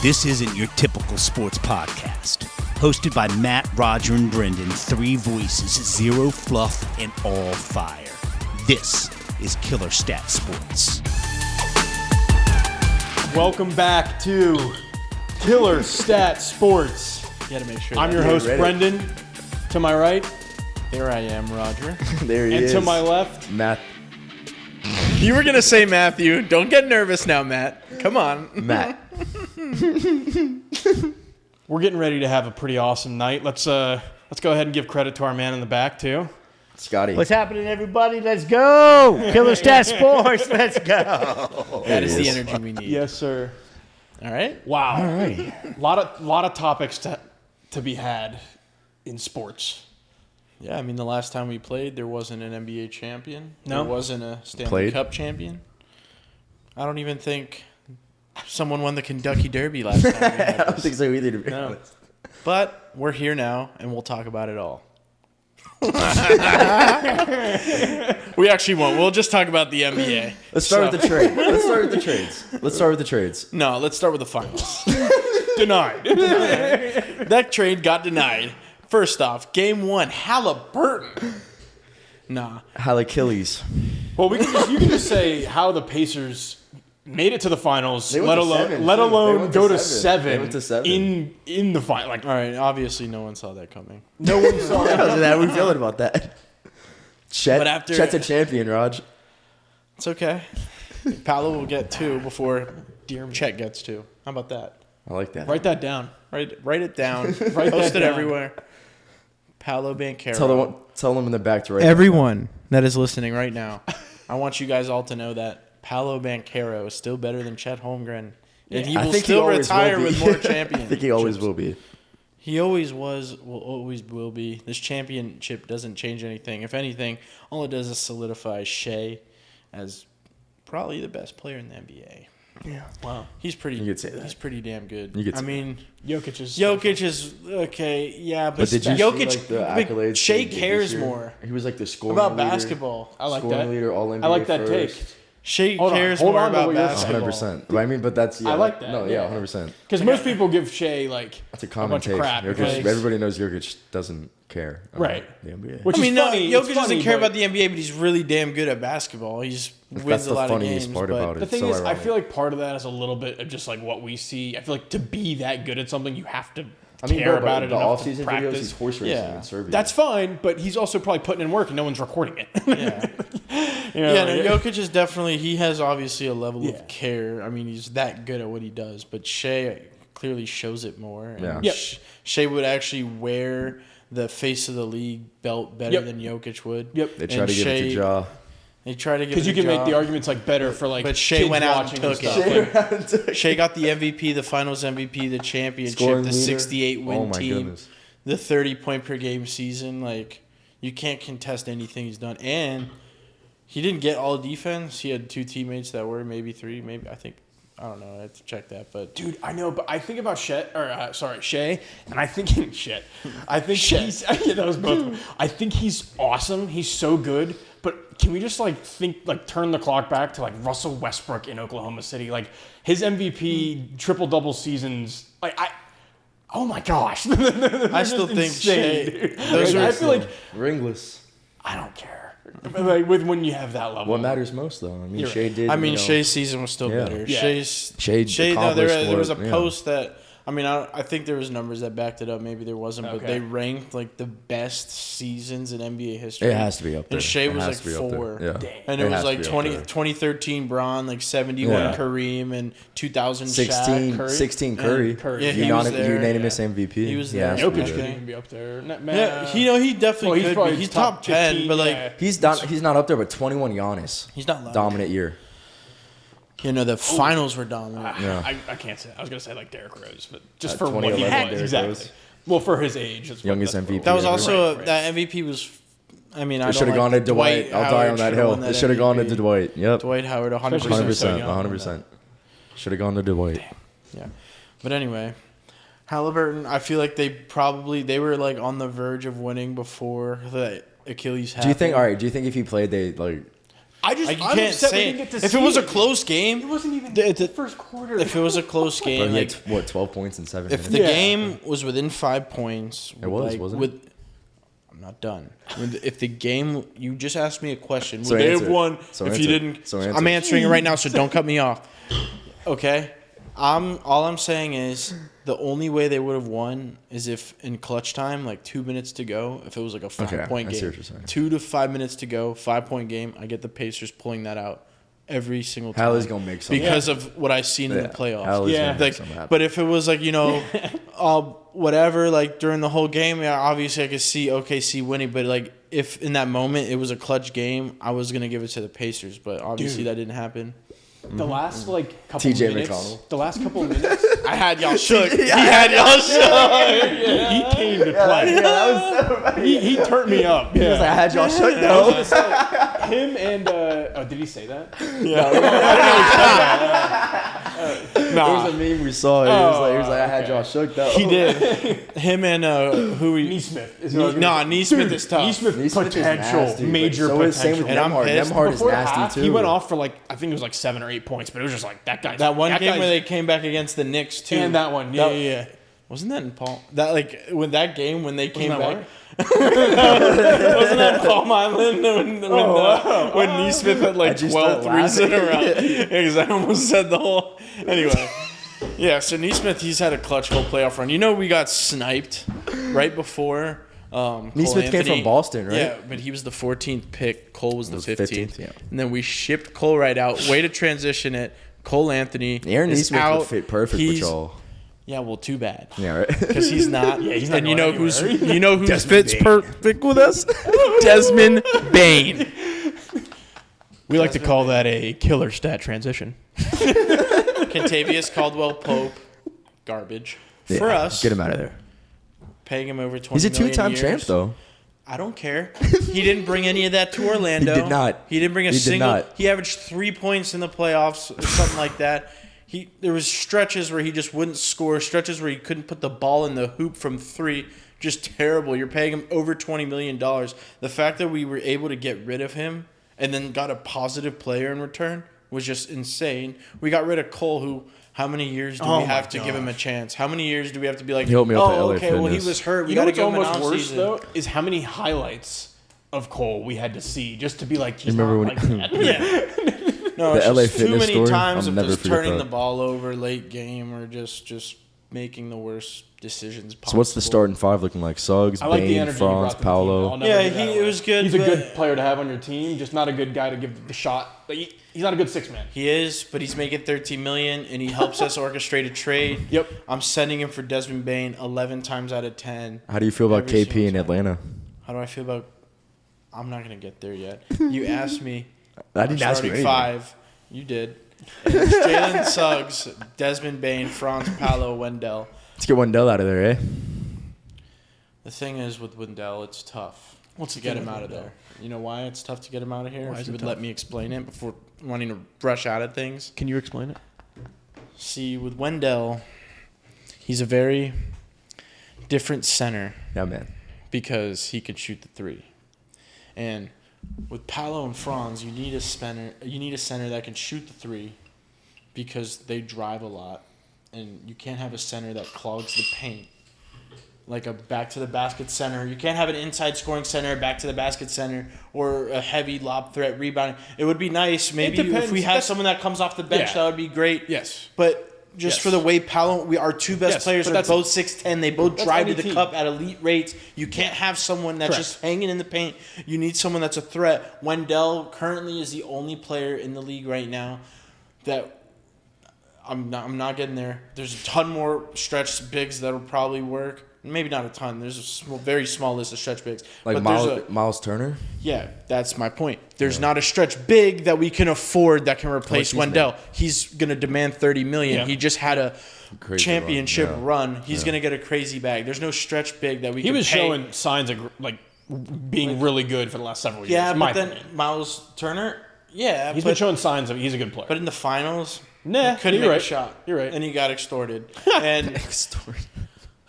This isn't your typical sports podcast. Hosted by Matt, Roger, and Brendan, 3 voices, 0 fluff, and all fire. This is Killer Stat Sports. Welcome back to Killer Stat Sports. You gotta make sure. I'm your host, Brendan. To my right, There I am, Roger. There he and is. to my left, Matt. You were gonna say Matthew. Don't get nervous now, Matt. Come on. Matt. we're getting ready to have a pretty awesome night. Let's go ahead and give credit to our man in the back too. Scotty. What's happening, everybody? Let's go! Killer Stat Sports, let's go! That is the energy we need. Yes, sir. All right. Wow. All right. lot of topics to be had in sports. Yeah, I mean, the last time we played, there wasn't an NBA champion. No. There wasn't a Stanley Cup champion. I don't even think someone won the Kentucky Derby last time. I don't think so either, to be honest. But we're here now, and we'll talk about it all. We actually won't. We'll just talk about the NBA. Let's start with the trade. Let's start with the trades. No, let's start with the finals. Denied. That trade got denied. First off, game 1, Halliburton. Nah. Achilles. Well, you can just say how the Pacers made it to the finals, They went to seven, let too. They alone went go to to seven. seven. They went to seven. in the final. Like, All right, obviously no one saw that coming. no one saw that. How we feeling about that? But after- Chet's a champion, Raj. It's okay. Paolo will get 2 before Chet gets 2. How about that? I like that. Write that down. Write it down. Write Post that it down. everywhere. Paolo Banchero. Tell them in the back to write. Everyone that is listening right now, I want you guys all to know that Paolo Banchero is still better than Chet Holmgren. And he I will think still always retire will be. with more champions. I think he always will be. He always was, will always will be. This championship doesn't change anything. If anything, all it does is solidify Shea as probably the best player in the NBA. Yeah. Wow. He's pretty. You could say that. He's pretty damn good. You could I say mean, Jokic is okay. Yeah, but But did you Jokic, see, like, the but accolades Shea they did cares this year? more He was like the scoring about leader, basketball. I like scoring that. leader, all NBA I like that first. take. Shea Hold on, cares hold more on to about what you're basketball. 100%. But I mean, but that's I like that, No, yeah. 100%. because most people give Shea like That's a a common bunch take. of crap. Jokic, because- everybody knows Jokic doesn't care about Right. the NBA. Which I mean, is no, funny. Jokic It's doesn't funny, care but about the NBA, but he's really damn good at basketball. He's That's wins a the lot of funniest games. part but about it. The thing so is, ironic. I feel like part of that is a little bit of just like what we see. I feel like to be that good at something, you have to care bro, about but it the enough off-season to videos, practice. he's horse racing Yeah. in Serbia. That's fine, but he's also probably putting in work and no one's recording it. Yeah. You know, Yeah, no, like- Jokic is definitely, he has obviously a level Yeah. of care. I mean, he's that good at what he does, but Shea clearly shows it more. And Yeah. Yep. Shea would actually wear the face of the league belt better Yep. than Jokic would. Yep. They try to give it to Ja. They try to give it Because you to can make Ja. the arguments like better for like. But Shea kids went out and watching took stuff. it. Shea got the MVP, the Finals MVP, the championship, Scoring the leader. 68 win Oh my team, goodness. the 30-point per game season. Like, you can't contest anything he's done. And he didn't get all defense. He had 2 teammates that were, maybe 3, maybe, I think. I don't know. I have to check that. But Dude, I know, but I think about Shea, and I think shit. I think he's yeah, that was both. I think he's awesome. He's so good. But can we just turn the clock back to like Russell Westbrook in Oklahoma City, like his MVP triple double seasons, oh my gosh! I still think Shea. Those I are, feel like Ringless. I don't care. But like when you have that level, What matters most, though? I mean, You're Shea did. I mean, you know, Shea's season was still Yeah. better. Yeah. Shea No, there was a accomplished what- post that, I mean, I think there was numbers that backed it up. Maybe there wasn't, but Okay. they ranked like the best seasons in NBA history. It has to be up there. And Shea It was has like to be up there. 4. Yeah. Damn. And It it was has to like be up 20, there. 2013 Bron, like 71 Yeah. Kareem, and 2000 16, Shaq. 16 Curry. And Curry. Yeah, he was there, Unanimous MVP. He was there. has to be Jokic there. could even be up there. Yeah, he definitely Well, he's could probably be. He's top 10, 15, but like, yeah. He's not up there, but 21 Giannis. he's not loud. Dominant year. The finals were dominant. Yeah. I can't say. I was gonna say like Derrick Rose, but just At for what he 2011 had, Derrick exactly. Rose. Well, for his age, that's Youngest that's MVP. That was Yeah, also, right. that MVP was, I mean, I It should have gone to Dwight. I'll die on that hill. It should have gone to Dwight. Yep. Dwight Howard, 100%. 100%. young. 100%. Should have gone to Dwight. Yeah. But anyway, Halliburton, I feel like they were like on the verge of winning before the Achilles happened. Do you think if he played, they like I'm can't upset we say didn't get to if see it was a it. close game. It wasn't even the first quarter. If it was a close Bro, game, he like had, 12 points in 7 if minutes? the game was within 5 points, It was, wasn't it? I'm not done. If the game, you just asked me a question. So Would they answer have it. won So if answer you it. didn't? So answer I'm it. answering it right now, so don't cut me off. Okay. All I'm saying is the only way they would have won is if in clutch time, like 2 minutes to go, if it was like a 5-point I see game. what you're saying. 2 to 5 minutes to go, 5-point game. I get the Pacers pulling that out every single time. Hallie's gonna make something. because of what I've seen in the playoffs. Hallie's gonna make Like, something happen. but if it was like, whatever, like during the whole game, yeah, obviously I could see OKC winning. But like if in that moment it was a clutch game, I was gonna give it to the Pacers. But obviously that didn't happen. The last couple TJ minutes. McConnell. The last couple of minutes. I had y'all shook. He had y'all shook. He came to play. Yeah, that was so funny. He turned me up. He was like, I had y'all shook I though. was gonna say, him and did he say that? It was a meme we saw. He was like, I had y'all shook though. He did. Him and Neesmith. Neesmith is tough. Neesmith Neesmith is potential, nasty, major but so is same potential. with And I'm Nemhard. pissed. Nemhard is Before the nasty half, too. he went off for I think it was 7 or 8 points, but it was just like that guy. That one game where they came back against the Knicks too. And that one, yeah. Wasn't that in Palm? That when that game when they came that back. Wasn't that Palm Island when Neesmith had like I just 12 started threes in a row? laughing. Because I almost said the whole. Anyway, yeah. So Neesmith, he's had a clutch whole playoff run. We got sniped right before. Neesmith came from Boston, right? Yeah, but he was the 14th pick. Cole was the 15th. yeah. And then we shipped Cole right out. Way to transition it. Cole Anthony. Aaron is Neesmith out. would fit perfect with y'all. Yeah, well, too bad. Yeah, right. Because he's not. he's not and going who's fits perfect with us? Desmond Bain. We like to call that a killer stat transition. Contavious Caldwell Pope. Garbage. Yeah, For us. get him out of there. Paying him over 20 He's a million two-time years. champ, though. I don't care. He didn't bring any of that to Orlando. He did not. He didn't bring a He did single. not. He averaged 3 points in the playoffs or something like that. There was stretches where he just wouldn't score, stretches where he couldn't put the ball in the hoop from 3. Just terrible. You're paying him over $20 million. The fact that we were able to get rid of him and then got a positive player in return was just insane. We got rid of Cole, who... How many years do we have to give him a chance? How many years do we have to be like, He helped me out at LA okay, well, he Fitness. was hurt. We You know got to what's give him an almost worse offseason. though is how many highlights of Cole we had to see just to be like, he's Remember not when- like that. Yeah. No, it's The LA just too Fitness many story? times I'll of never just forget turning that. the ball over late game or just making the worst decisions possible. So what's the starting 5 looking like? Suggs, I like the Bain, energy you Franz, brought to the team. I'll Paolo. never Yeah, give that it away. was good, He's a but- good player to have on your team, just not a good guy to give the shot. Like, he's not a good 6-man. He is, but he's making $13 million, and he helps us orchestrate a trade. Yep. I'm sending him for Desmond Bain 11 times out of 10. How do you feel about Every KP single in time. Atlanta? How do I feel about? I'm not gonna get there yet. You asked me. I didn't ask you starting anything. 5. You did. And it's Jalen Suggs, Desmond Bain, Franz, Paolo, Wendell. Let's get Wendell out of there, eh? The thing is with Wendell, it's tough to the get thing him with out of Wendell? there. You know why it's tough to get him out of here? Why If is you it would tough? let me explain it before wanting to rush out of things. Can you explain it? See, with Wendell, he's a very different center Yeah, man. because he can shoot the 3. And with Paolo and Franz, you need a center that can shoot the 3 because they drive a lot, and you can't have a center that clogs the paint. Like a back to the basket center. You can't have an inside scoring center, back to the basket center, or a heavy lob threat rebounding. It would be nice maybe if depends. we have someone that comes off the bench, Yeah. that would be great. Yes. But just Yes. for the way Paolo, our two best Yes, players but are that's- both 6'10". They both that's drive to any the team. cup at elite rates. You can't have someone that's Correct. just hanging in the paint. You need someone that's a threat. Wendell currently is the only player in the league right now that I'm not getting there. There's a ton more stretch bigs that'll probably work. Maybe not a ton. There's a very small list of stretch bigs. Like but there's Miles Turner? yeah, that's my point. There's not a stretch big that we can afford that can replace he's Wendell. He's going to demand $30 million. Yeah. He just had a Crazy championship run, yeah. run. He's going to get a crazy bag. There's no stretch big that we He can was pay. showing signs of being really good for the last several years. Yeah, in but my then opinion. Miles Turner, yeah. He's but, been showing signs of he's a good player. but in the finals, Nah, he couldn't you're make right. a shot. You're right. And he got extorted. And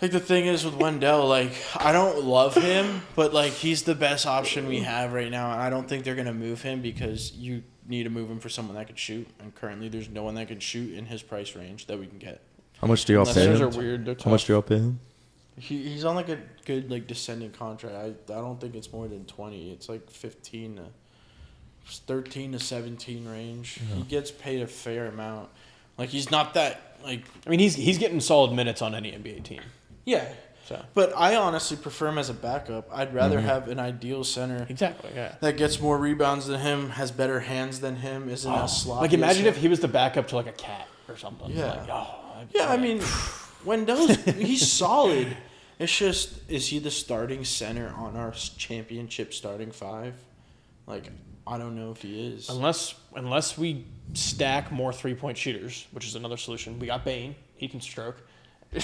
Like, the thing is with Wendell, like, I don't love him, but, like, he's the best option we have right now. And I don't think they're going to move him because you need to move him for someone that could shoot. And currently there's no one that can shoot in his price range that we can get. How much do y'all Unless pay those him? are weird. How much do y'all pay him? He's on, like, a good, like, descending contract. I don't think it's more than 20. It's, like, 13 to 17 range. Yeah. He gets paid a fair amount. Like, he's not that, like... I mean, he's getting solid minutes on any NBA team. Yeah. So. But I honestly prefer him as a backup. I'd rather have an ideal center. Exactly, yeah. That gets more rebounds than him, has better hands than him, isn't as sloppy. Like, imagine if he was the backup to, like, a Cat or something. Yeah. Like, I mean, Wendell's, he's solid. It's just, is he the starting center on our championship starting five? Like, I don't know if he is. Unless we stack more three-point shooters, which is another solution. We got Bane. He can stroke. He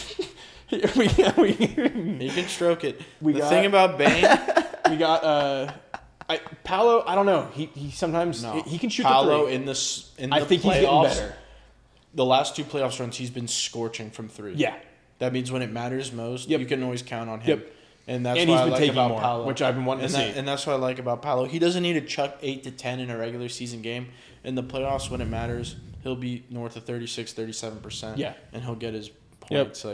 can stroke it. The thing about Bane, we got Paolo. I don't know. He sometimes he can shoot Paolo the three. in the I think playoffs, he's getting better. The last two playoffs runs, he's been scorching from three. Yeah, that means when it matters most, you can always count on him. Yep. And that's and what he's I been like taking about more, Paolo, which I've been wanting to see. And that's what I like about Paolo. He doesn't need to chuck 8 to 10 in a regular season game. In the playoffs, when it matters, he'll be north of 36, 37%. Yeah, and he'll get his points.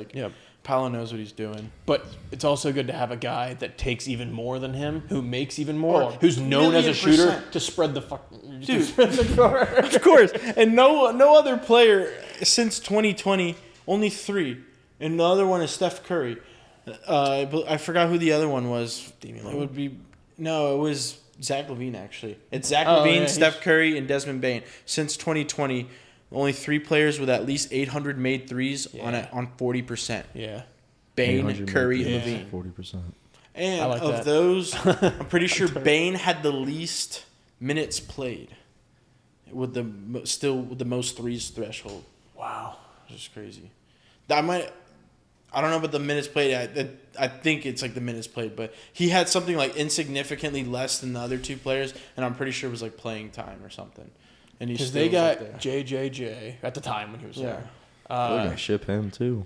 Paolo knows what he's doing. But it's also good to have a guy that takes even more than him, who makes even more, who's known as a shooter to spread the spread the court. Of course. And no other player since 2020, only 3. And the other one is Steph Curry. I forgot who the other one was. It was Zach LaVine, actually. It's Zach LaVine, Steph Curry, and Desmond Bane. Since 2020, only 3 players with at least 800 made threes on 40%. Yeah. Bane, Curry, and LaVine. 40%. And like of those, I'm pretty sure Bane had the least minutes played with the most threes threshold. Wow. Which is crazy. I don't know about the minutes played. I think it's like the minutes played, but he had something like insignificantly less than the other 2 players, and I'm pretty sure it was like playing time or something. And because they got JJJ at the time when he was there. We're gonna ship him too.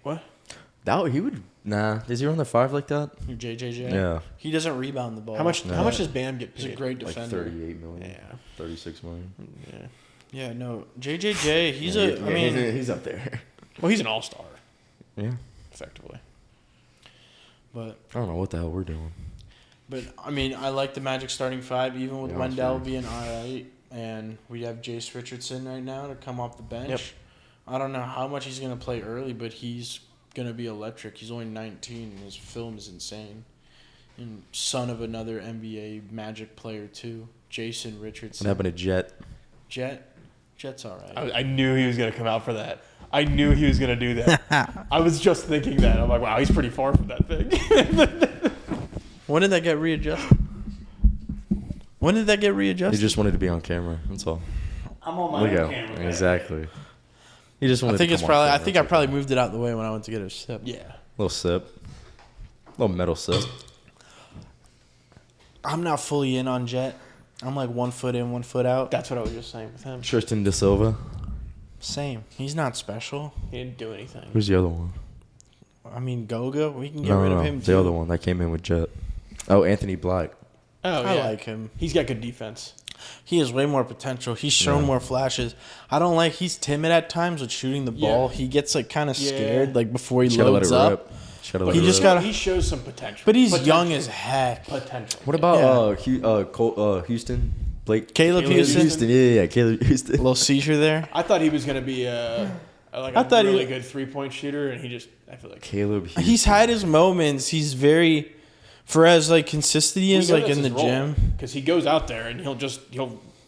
What? He would. Nah, is he on the 5 like that? Your JJJ. Yeah. He doesn't rebound the ball. How much does Bam get paid? He's a great defender. Like 38 million. Yeah. 36 million. Yeah. Yeah. No, JJJ. He's up there. Well, he's an all-star. Yeah. Effectively. But I don't know what the hell we're doing. But I mean, I like the Magic starting 5, even with Wendell being alright, and we have Jace Richardson right now to come off the bench. Yep. I don't know how much he's gonna play early, but he's gonna be electric. He's only 19, and his film is insane. And son of another NBA Magic player too, Jason Richardson. What happened to Jet? Jet's alright. I knew he was going to come out for that. I knew he was going to do that. I was just thinking that. I'm like, wow, he's pretty far from that thing. When did that get readjusted? He just wanted to be on camera. That's all. I'm on my own camera. Exactly. He just wanted. I think I probably moved it out of the way when I went to get a sip. Yeah. Little sip. Little metal sip. I'm not fully in on Jet. I'm like 1 foot in, 1 foot out. That's what I was just saying with him. Tristan Da Silva. Same. He's not special. He didn't do anything. Who's the other one? I mean, Goga. We can get rid of him too. The other one that came in with Jet. Oh, Anthony Black. Oh, yeah. I like him. He's got good defense. He has way more potential. He's shown more flashes. I don't like. He's timid at times with shooting the ball. He gets like kind of scared like before he loads up. He shows some potential. But he's young as heck. Potential. What about Houston? Caleb Houston? Yeah, Caleb Houston. A little seizure there. I thought he was going to be a really good 3-point shooter, and I feel like Caleb Houston. He's had his moments. He's very, for as like consistent he is like in the gym. Because he goes out there and he'll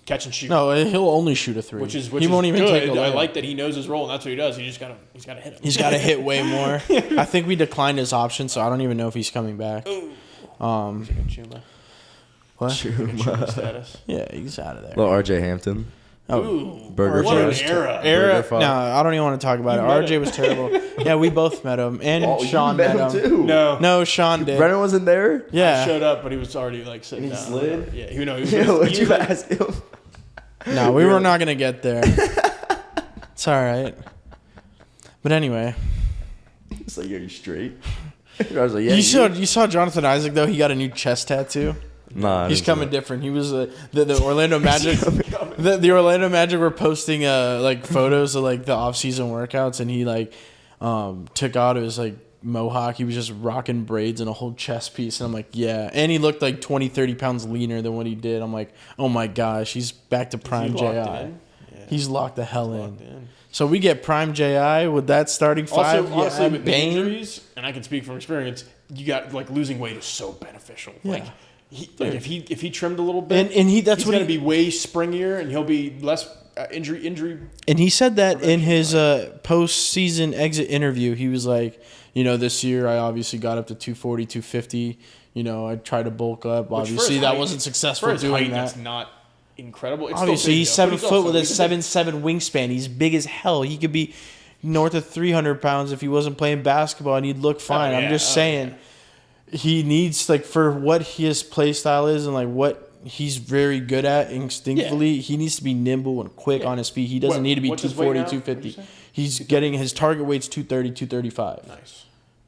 catch and shoot. No, he'll only shoot a 3. He won't even good. take a layup. I like that he knows his role, and that's what he does. He's got to hit him. He's got to hit way more. I think we declined his option, so I don't even know if he's coming back. Chuma. What? Chuma status. Yeah, he's out of there. Little RJ Hampton. Oh, Burger what an Fest. era. No, I don't even want to talk about it. RJ was terrible. Yeah, we both met him, and Sean met him too. No, Sean did. Brennan wasn't there. Yeah, I showed up, but he was already like sitting down. Slid. Yeah, he was. What'd you ask him? No, we were not gonna get there. It's all right. But anyway, It's like, are you straight? I was like, yeah. You saw Jonathan Isaac though. He got a new chest tattoo. Nah, He's coming different. He was the Orlando Magic. The Orlando Magic were posting like photos of like the off-season workouts, and he like took out his like mohawk. He was just rocking braids and a whole chest piece, and I'm like, yeah. And he looked like 20, 30 pounds leaner than what he did. I'm like, oh my gosh, he's back to prime JI. Yeah. He's locked the hell in. So we get prime JI with that starting five. Also, honestly, yeah, with the injuries, and I can speak from experience, you got like losing weight is so beneficial. Yeah. Like, if he trimmed a little bit, and he's going to be way springier, and he'll be less injury. And he said that in his post-season exit interview. He was like, this year I obviously got up to 240, 250. I tried to bulk up. Obviously, that wasn't successful doing that. That's not incredible. It's Obviously, he's 7 foot with a 7'7" wingspan. He's big as hell. He could be north of 300 pounds if he wasn't playing basketball, and he'd look fine. I'm just saying, he needs, like, for what his play style is and, like, what he's very good at instinctively, he needs to be nimble and quick on his feet. He doesn't need to be 240, 250. He's getting his target weight's 230, 235.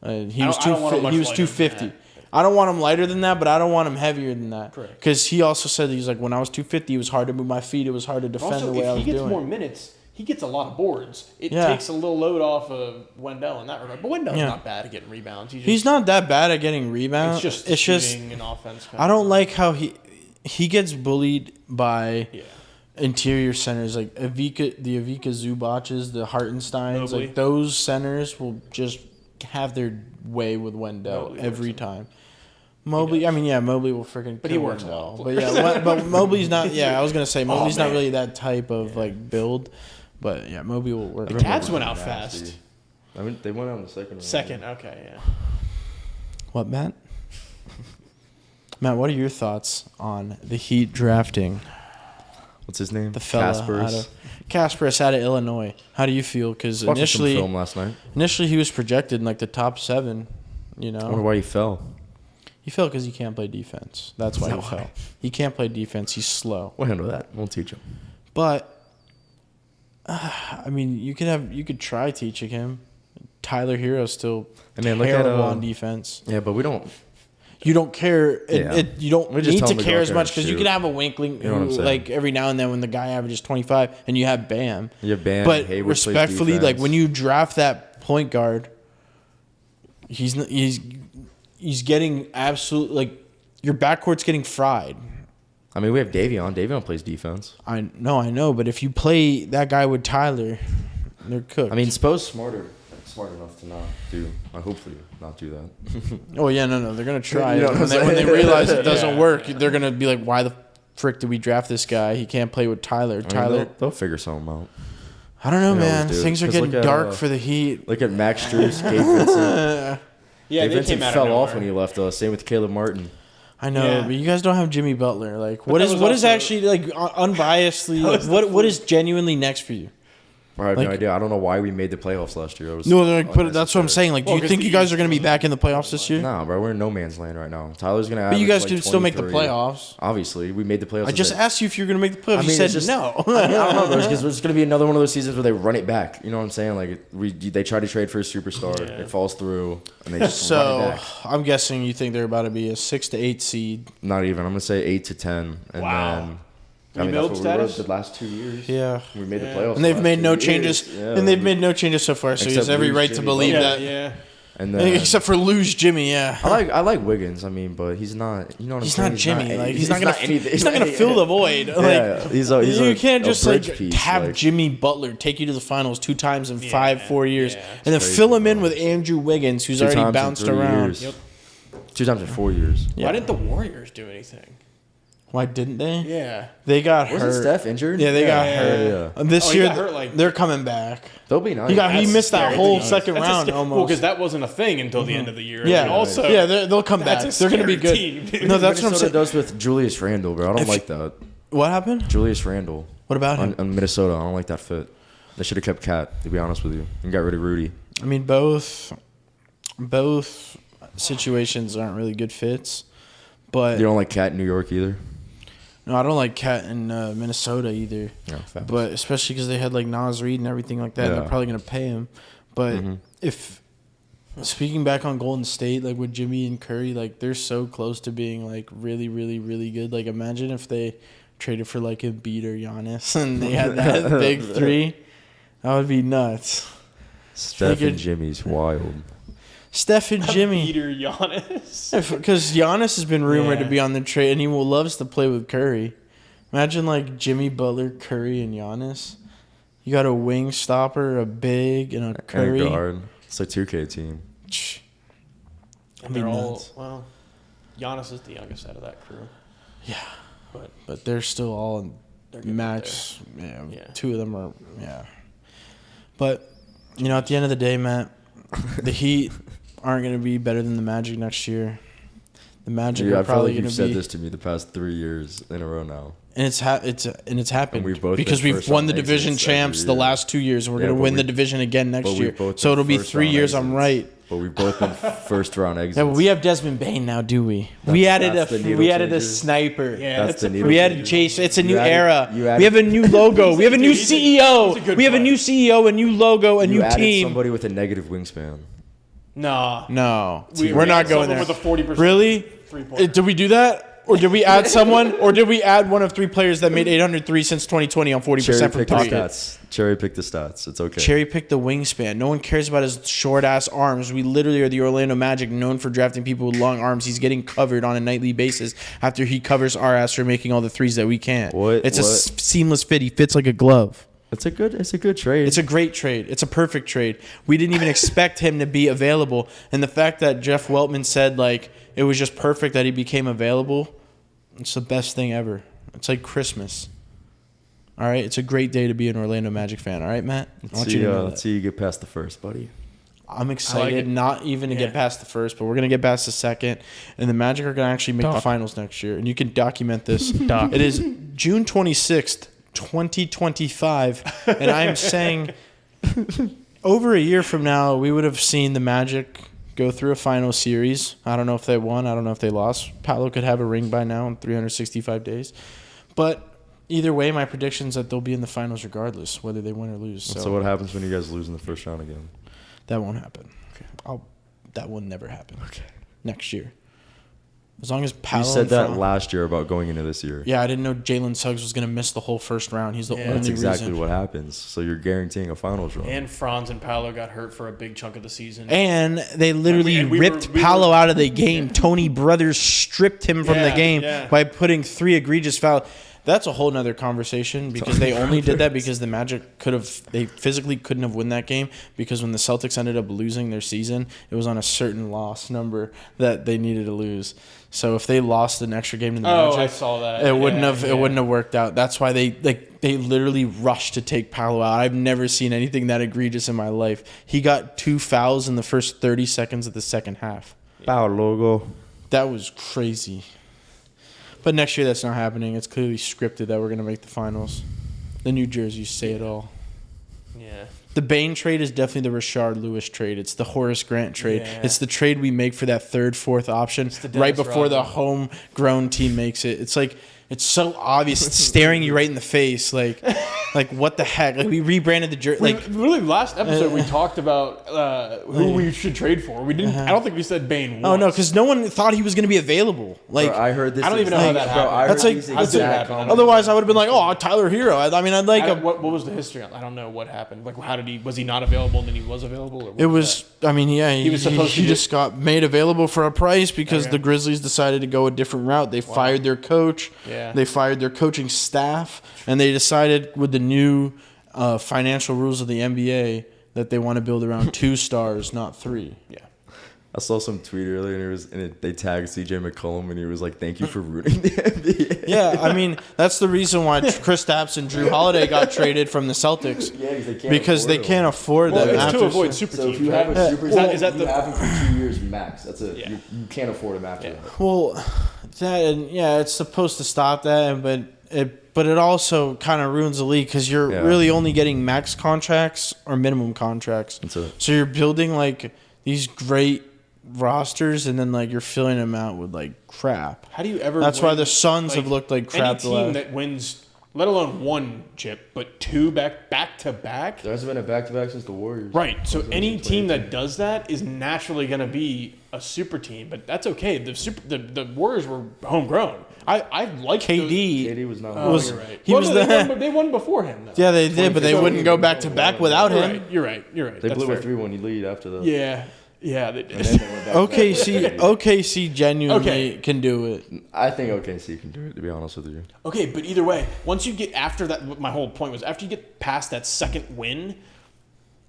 Nice. He was 250. I don't want him lighter than that, but I don't want him heavier than that. Correct. Because he also said, he's like, when I was 250, it was hard to move my feet. It was hard to defend Also, the way I was if he gets doing. more minutes, he gets a lot of boards. It takes a little load off of Wendell in that regard. But Wendell's not bad at getting rebounds. He's not that bad at getting rebounds. It's just shooting and offense. I don't like how he gets bullied by interior centers like the Ivica Zubac's, the Hartensteins. Like those centers will just have their way with Wendell every time. Mobley, Mobley will freaking. But he works well. But but Mobley's not. Yeah, I was gonna say Mobley's not really that type of like build. But yeah, Mobley will work. The Cavs went out fast. I mean, they went out in the second round. Second, okay, yeah. What, Matt? Matt, what are your thoughts on the Heat drafting? What's his name? The fella Kasparis out of Illinois. How do you feel? Because initially, some film last night. Initially, he was projected in like the top 7. I wonder why he fell. He fell because he can't play defense. That's why he fell. He can't play defense. He's slow. We'll handle that. We'll teach him. But you could try teaching him. Tyler Hero's still terrible on defense. Yeah, but we don't. You don't care. You don't need to care as much because you can have a Winkling like every now and then when the guy averages 25 and you have Bam. You have Bam. But Hayward respectfully, like when you draft that point guard, he's getting absolute like your backcourt's getting fried. I mean, we have Davion. Davion plays defense. I know, but if you play that guy with Tyler, they're cooked. I mean, Spo's smart enough to not do. Hopefully, not do that. Oh yeah, no, they're gonna try it. When they realize it doesn't work, they're gonna be like, "Why the frick did we draft this guy? He can't play with Tyler." They'll figure something out. I don't know, man. Things are getting dark for the Heat. Look at Max Strus, Gabe Vincent. Yeah, Gabe Vincent fell off when he left us. Same with Caleb Martin. I know, but you guys don't have Jimmy Butler. Like, what is actually like unbiasedly? Like, what is genuinely next for you? I have no idea. I don't know why we made the playoffs last year. That's what I'm saying. Like, do you think you guys are going to be back in the playoffs this year? Nah, bro. We're in no man's land right now. Tyler's going to. But you guys can still make the playoffs. Obviously, we made the playoffs. I just asked you if you're going to make the playoffs. You said no. I don't know, bro. Because it's going to be another one of those seasons where they run it back. You know what I'm saying? Like they try to trade for a superstar, it falls through, and they just run it back. I'm guessing you think they're about to be a 6 to 8 seed. Not even. I'm going to say 8 to 10, and then. That's what we were the last 2 years. Yeah, we made the playoffs, and they've made no changes. And they've made no changes so far. So he has every right to believe that. Yeah. And then, except for lose Jimmy. Yeah, I like Wiggins. I mean, but he's not. You know what I'm saying? Not Jimmy. He's not gonna fill the void. You can't just have Jimmy Butler take you to the finals 2 times in 4 years, and then fill him in with Andrew Wiggins, who's already bounced around. Yep. 2 times in 4 years. Why didn't the Warriors do anything? Why didn't they? Yeah. They got hurt. Wasn't Steph injured? Yeah, they got hurt. Yeah. This year, they're coming back. They'll be nice. He missed that whole second round almost. Well, because that wasn't a thing until the end of the year. Yeah. Also, they'll come back. They're going to be good. Team, no, that's what I'm saying. Does with Julius Randle, bro. I don't like that. What happened? Julius Randle. What about him? On Minnesota. I don't like that fit. They should have kept Cat, to be honest with you, and got rid of Rudy. I mean, both situations aren't really good fits. But you don't like Cat in New York either? No, I don't like Cat in Minnesota either. Yeah, but especially because they had like Nas Reed and everything like that. Yeah. And they're probably going to pay him. But if Speaking back on Golden State, like with Jimmy and Curry, like they're so close to being like really, really, really good. Like imagine if they traded for like Embiid or Giannis and they had that big three. That would be nuts. Steph and Jimmy's wild. Steph and Jimmy. Peter Giannis. Because Giannis has been rumored Yeah. to be on the trade and he loves to play with Curry. Imagine like Jimmy Butler, Curry, and Giannis. You got a wing stopper, a big, and a Curry. And a guard. It's a 2K team. And they're all, well, Giannis is the youngest out of that crew. Yeah. But But they're still all They're good max. Yeah, Yeah. Two of them are, yeah. But, you know, at the end of the day, Matt, the Heat aren't going to be better than the Magic next year. The Magic Dude, are I feel probably like going you've to be. said this to me the past 3 years in a row now. And it's happened And we've both because been we've first won the round division exits every champs the year. last 2 years. And we're Yeah, going to but win the we- division again next but we've year. both So been it'll be first 3 round years. I'm exits. right. But we've both been first round exits. Yeah, but we have Desmond Bain now, do we? we That's added the needle we added a changer. sniper. yeah, That's the needle We changer. added Jason. It's a new You added- era. you added- We have a new logo. We have a new He's a CEO. good We have a player. new CEO, a new logo, a You new added team. somebody with a negative wingspan. nah. No, We we're not added going someone there. with a 40% Really? three-pointer. Did we do that? Or did we add someone? Or did we add one of 3 players that made 803 since 2020 on 40% Cherry from pick the 3? stats. Cherry pick the stats. It's okay. Cherry picked the wingspan. No one cares about his short ass arms. We literally are the Orlando Magic, known for drafting people with long arms. He's getting covered on a nightly basis after he covers our ass for making all the threes that we can't. It's a seamless fit. He fits like a glove. It's a good trade. It's a great trade. It's a perfect trade. We didn't even expect him to be available, and the fact that Jeff Weltman said like it was just perfect that he became available. It's the best thing ever. It's like Christmas. All right, it's a great day to be an Orlando Magic fan. All right, Matt. I want you to know let's that. see you get past the first, buddy. I'm excited, it. not even to Yeah. get past the first, but we're gonna get past the second, and the Magic are gonna actually make the finals next year, and you can document this. It is June 26th, 2025, and I am saying over a year from now, we would have seen the Magic go through a final series. I don't know if they won. I don't know if they lost. Paolo could have a ring by now in 365 days. But either way, my prediction is that they'll be in the finals regardless, whether they win or lose. So what happens when you guys lose in the first round again? That won't happen. That will never happen. Okay. Next year. As long as Paolo You said and that Franz- last year about going into this year. Yeah, I didn't know Jalen Suggs was going to miss the whole first round. He's the only That's exactly reason. what happens. So you're guaranteeing a finals run. And Franz and Paolo got hurt for a big chunk of the season. And they literally And we ripped were- Paolo out of the game. Tony Brothers stripped him from the Yeah, game yeah. by putting 3 egregious fouls. That's a whole nother conversation because they only did that because the Magic they physically couldn't have won that game because when the Celtics ended up losing their season, it was on a certain loss number that they needed to lose. So if they lost an extra game to the Oh, Magic, I saw that. it wouldn't have Yeah. it wouldn't have worked out. That's why they literally rushed to take Paolo out. I've never seen anything that egregious in my life. He got 2 fouls in the first 30 seconds of the second half. Power logo. That was crazy. But next year that's not happening. It's clearly scripted that we're going to make the finals. The New Jersey say it all. Yeah. The Bain trade is definitely the Rashard Lewis trade. It's the Horace Grant trade. Yeah. It's the trade we make for that third, fourth option the right Dennis before the Rodman. homegrown team makes it. It's like it's so obvious. It's staring you right in the face. Like what the heck? Like we rebranded the jersey. Like Really, last episode we talked about who we should trade for. We didn't. I don't think we said Bane. oh no, once. because no one thought he was going to be available. Like Bro, I heard this. I don't even know how that happened. I That's heard like- these that's exact like- comments. otherwise I would have been like, oh, Tyler Hero. I mean, I'd like a. What was the history? I don't know what happened. Like, how did he? Was he not available and then he was available? Or what It was. I mean, yeah, he was supposed to he get- just got made available for a price because Okay. the Grizzlies decided to go a different route. They fired their coach. Yeah. They fired their coaching staff, and they decided with the new financial rules of the NBA that they want to build around 2 stars, not 3. Yeah. I saw some tweet earlier, and they tagged CJ McCollum, and he was like, "Thank you for rooting the NBA." Yeah, I mean that's the reason why Chris Stapps and Drew Holiday got traded from the Celtics because they can't afford Well, them. it's after to avoid super So teams. if you have right? a super Is that- team, is that you the- have him for 2 years max. That's it. Yeah. You can't afford him after that. Well, that and yeah, it's supposed to stop that, but it also kind of ruins the league because you're Yeah. really only getting max contracts or minimum contracts. That's it. So you're building like these great rosters, and then like you're filling them out with like crap. How do you ever? That's why win, the Suns have looked like crap Any the team last- that wins let alone one chip, but two back to back. There hasn't been a back-to-back since the Warriors. Right. So any team that does that is naturally going to be a super team, but that's okay. The Warriors were homegrown. I like KD was not. You're right. He was they won before him. Though. Yeah, they did, but they wouldn't go back to back without him. You're right. They That's blew fair. a 3-1 lead after that. Yeah, they did. And then they went back OKC genuinely can do it. I think OKC can do it, to be honest with you. Okay, but either way, once you get after that, my whole point was after you get past that second win,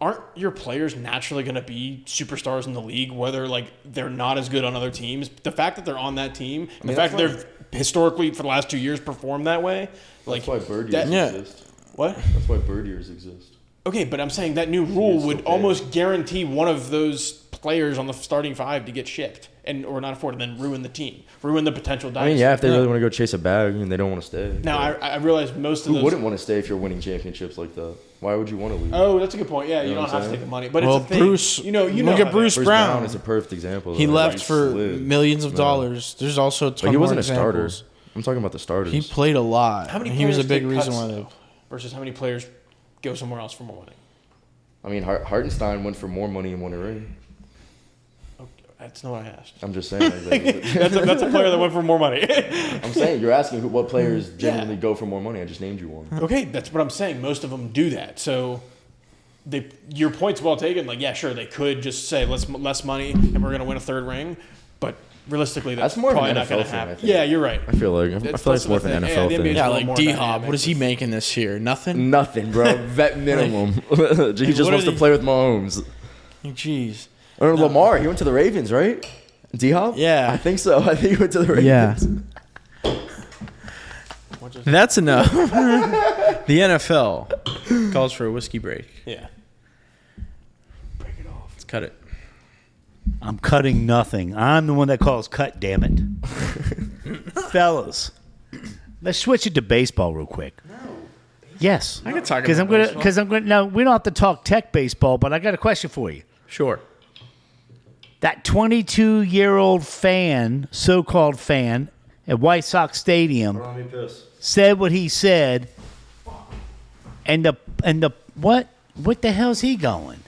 aren't your players naturally going to be superstars in the league, whether like they're not as good on other teams? The fact that they're on that team, and the fact that they've historically for the last 2 years performed that way, like that's why bird years exist. What? That's why bird years exist. Okay, but I'm saying that new rule would almost guarantee one of those players on the starting five to get shipped or not afforded, and then ruin the team, ruin the potential dynasty. I mean, yeah, if they really want to go chase a bag and they don't want to stay. Now, I realize most of those... Who wouldn't want to stay if you're winning championships like that? Why would you want to leave? Oh, that's a good point. Yeah, you don't have to take the money. But it's a thing. Bruce, you know look at Bruce Brown. Is a perfect example. He left for millions of dollars. There's also a ton but he more wasn't examples. a starter. I'm talking about the starters. He played a lot. How many he was a players big take reason cuts, why they... though, versus how many players go somewhere else for more money? I mean, Hartenstein went for more money and won a ring. That's not what I asked. I'm just saying. That's a player that went for more money. I'm saying you're asking what players generally go for more money. I just named you one. Okay, that's what I'm saying. Most of them do that. So your point's well taken. Like, yeah, sure, they could just say less money and we're going to win a third ring, but realistically, that's more of probably an not NFL going to thing, happen. I think. Yeah, you're right. I feel like it's more of an NFL the thing. NBA's Yeah, a little like more D-Hop. dynamic. What is he making this year? Nothing? Nothing, bro. Vet minimum. He just wants to play with Mahomes. Jeez. Or Lamar. He went to the Ravens, right? D-Hop? Yeah. I think so. I think he went to the Ravens. Yeah. That's enough. The NFL calls for a whiskey break. Yeah. Break it off. Let's cut it. I'm cutting nothing. I'm the one that calls cut, damn it. Fellas, let's switch it to baseball real quick. No. Yes. I can talk Because about baseball. Because I'm going to... Now, we don't have to talk tech baseball, but I got a question for you. Sure. That 22-year-old fan, so-called fan, at White Sox Stadium said what he said, and the what the hell's he going?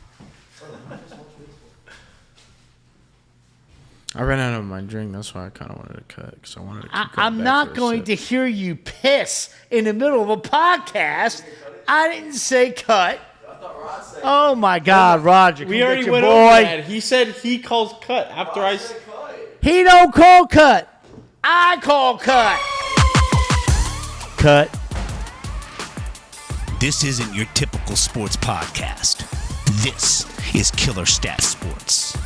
I ran out of my drink. That's why I kind of wanted to cut, because I wanted to keep I'm not going to hear you piss in the middle of a podcast. I didn't say cut. Oh my God, Roger! We come already get your went boy. over that. He said he calls cut after I said He don't call cut. I call cut. Cut. This isn't your typical sports podcast. This is Killer Stat Sports.